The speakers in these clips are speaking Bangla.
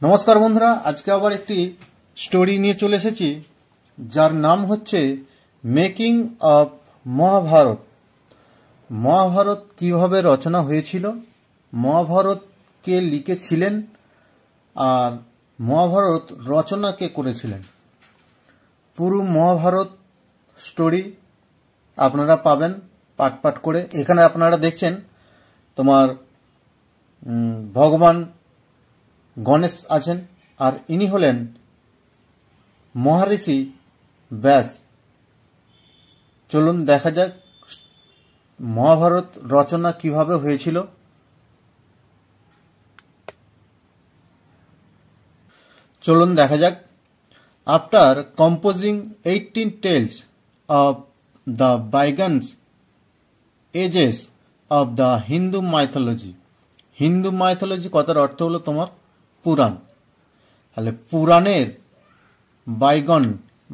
নমস্কার বন্ধুরা, আজকে আবার একটি স্টোরি নিয়ে চলে এসেছি যার নাম হচ্ছে মেকিং অফ মহাভারত। মহাভারত কিভাবে রচনা হয়েছিল, মহাভারত কে লিখেছিলেন আর মহাভারত রচনা কে করেছিলেন, পুরো মহাভারত স্টোরি আপনারা পাবেন পাট পাট করে। এখানে আপনারা দেখছেন তোমার ভগবান গণেশ আছেন, আর ইনি হলেন মহারিষি ব্যাস। চলুন দেখা যাক মহাভারত রচনা কিভাবে হয়েছিল। চলুন দেখা যাক। After composing 18 tales of the bygones ages of the Hindu mythology. Hindu mythology কথার অর্থ হলো তোমার পুরাণ। তাহলে পুরাণের বাইগন,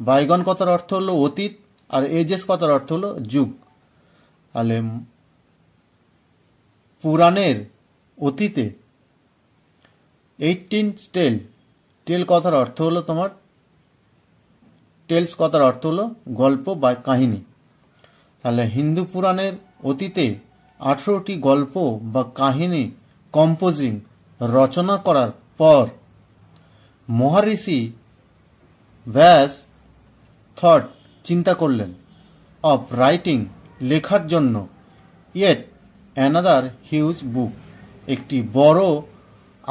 বাইগন কথার অর্থ হলো অতীত, আর এজেস কথার অর্থ হলো যুগ। তাহলে পুরাণের অতীতে 18 টেল, টেল কথার অর্থ হলো তোমার টেলস কথার অর্থ হলো গল্প বা কাহিনী। তাহলে হিন্দু পুরাণের অতীতে 18টি গল্প বা কাহিনী কম্পোজিং রচনা করার পর মহারিষি ব্যাস থট চিন্তা করলেন অফ রাইটিং লেখার জন্য ইয়েট অ্যানাদার হিউজ বুক,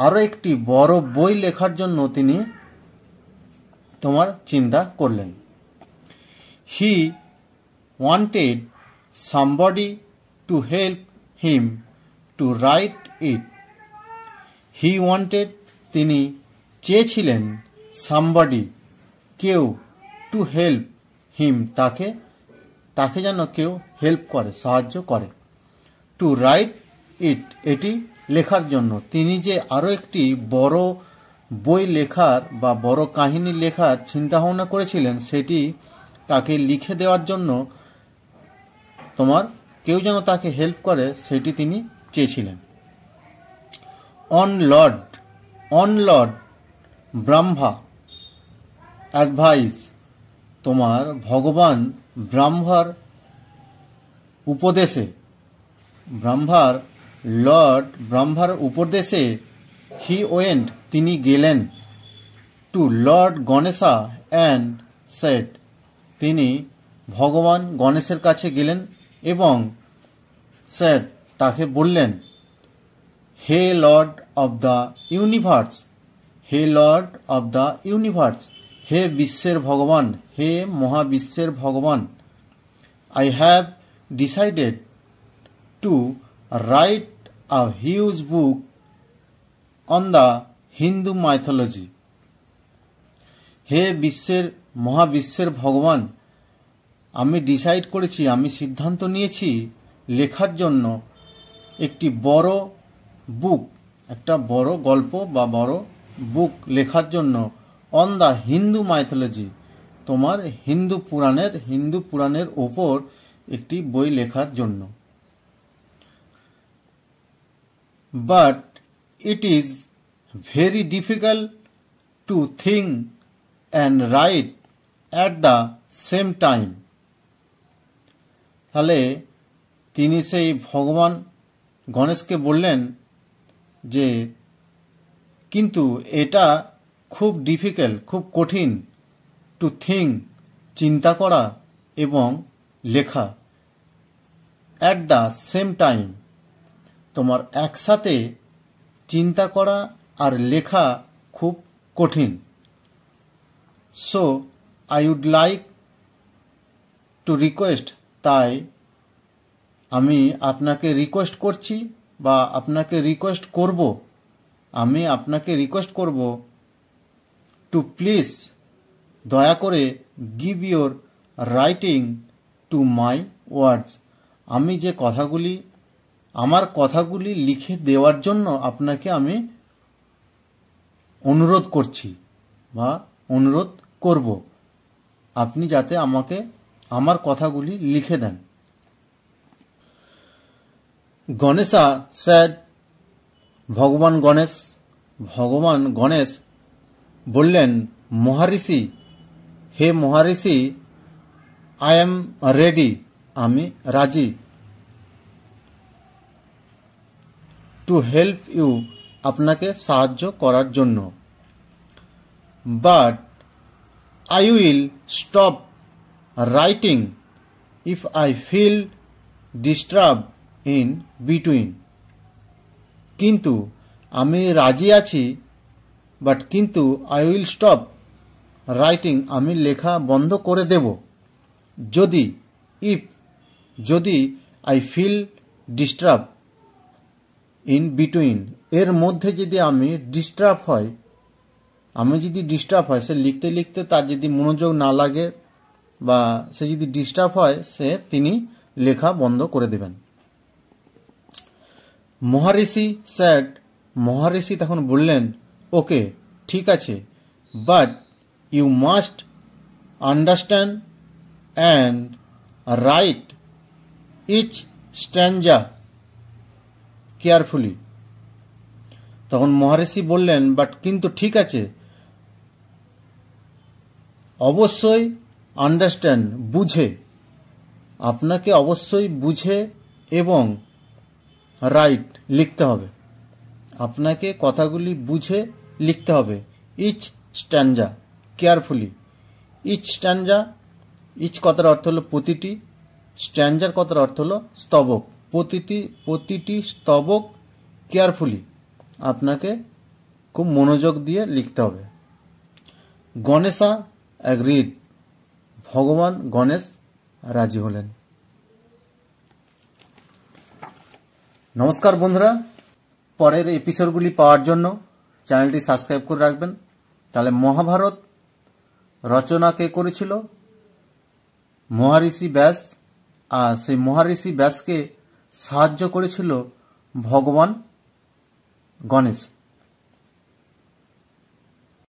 আরও একটি বড় বই লেখার জন্য তিনি তোমার চিন্তা করলেন। He wanted somebody to help him to right it. He wanted তিনি চেয়েছিলেন, সামবডি কেউ, টু হেল্প হিম তাকে যেন কেউ হেল্প করে, সাহায্য করে, টু রাইট ইট এটি লেখার জন্য। তিনি যে আরও একটি বড় বই লেখার বা বড় কাহিনী লেখার চিন্তাভাবনা করেছিলেন, সেটি তাকে লিখে দেওয়ার জন্য তোমার কেউ যেন তাকে হেল্প করে, সেটি তিনি চেয়েছিলেন। অন লর্ড ব্রহ্মা অ্যাডভাইস, তোমার ভগবান ব্রহ্মার উপদেশে, ব্রহ্মার উপদেশে হি ওয়েন্ট তিনি গেলেন, to lord Ganesha and said তিনি ভগবান গণেশের কাছে গেলেন এবং সেড তাকে বললেন, হে লর্ড অব দ্য ইউনিভার্স, হে লর্ড অব দ্য ইউনিভার্স, হে বিশ্বের ভগবান, হে মহাবিশ্বের ভগবান, I have decided to write a huge book on the Hindu mythology. হে মহাবিশ্বের ভগবান, আমি ডিসাইড করেছি, আমি সিদ্ধান্ত নিয়েছি লেখার জন্য একটি বড় বুক, একটা বড় গল্প বা বড় বুক লেখার জন্য অন দ্য হিন্দু মাইথোলজি, তোমার হিন্দু পুরাণের ওপর একটি বই লেখার জন্য। But it is very difficult to think and right at the same time. তাহলে তিনি সেই ভগবান গণেশকে বললেন যে কিন্তু এটা খুব ডিফিকাল্ট, খুব কঠিন, টু থিঙ্ক চিন্তা করা এবং লেখা, অ্যাট দ্য সেম টাইম তোমার একসাথে চিন্তা করা আর লেখা খুব কঠিন। So I would like to request, তাই আমি আপনাকে রিকোয়েস্ট করছি বা আপনাকে রিকোয়েস্ট করব, আমি আপনাকে রিকোয়েস্ট করব, টু প্লিজ দয়া করে give your writing to my words, আমি যে কথাগুলি, আমার কথাগুলি লিখে দেওয়ার জন্য আপনাকে আমি অনুরোধ করছি বা অনুরোধ করব, আপনি যাতে আমাকে আমার কথাগুলি লিখে দেন। গণেশা স্যাড, ভগবান গণেশ বললেন, মহারিষি, হে মহারিষি, আই এম রেডি, আমি রাজি, টু হেল্প ইউ, আপনাকে সাহায্য করার জন্য। But I will stop writing if I feel disturb in between. কিন্তু আমি রাজি আছি, বাট কিন্তু আই উইল স্টপ রাইটিং, আমি লেখা বন্ধ করে দেব যদি, যদি I feel disturb in between, এর মধ্যে যদি আমি ডিস্টার্ব হয়, সে লিখতে লিখতে তার যদি মনোযোগ না লাগে বা সে যদি ডিস্টার্ব হয়, তিনি লেখা বন্ধ করে দেবেন। মহারিষি স্যাড, মহারিষি তখন বললেন, ওকে, ঠিক আছে, but you must understand and write each stanza carefully. তখন মহারিষি বললেন, বাট কিন্তু ঠিক আছে, অবশ্যই আন্ডারস্ট্যান্ড, বুঝে, আপনাকে অবশ্যই বুঝে এবং রাইট লিখতে হবে, আপনাকে কথাগুলি বুঝে লিখতে হবে। Each stanza carefully, each স্ট্যাঞ্জা, each কথার অর্থ হলো প্রতিটি, স্ট্যাঞ্জার কথার অর্থ হলো স্তবক, প্রতিটি স্তবক কেয়ারফুলি, আপনাকে খুব মনোযোগ দিয়ে লিখতে হবে। গণেশা অ্যাগ্রিড, ভগবান গণেশ রাজি হলেন। নমস্কার বন্ধুরা, পরের এপিসোডগুলি পাওয়ার জন্য চ্যানেলটি সাবস্ক্রাইব করে রাখবেন। তাহলে মহাভারত রচনা কে করেছিল? মহারিষি ব্যাস, আর সেই মহারিষি ব্যাসকে সাহায্য করেছিল ভগবান গণেশ।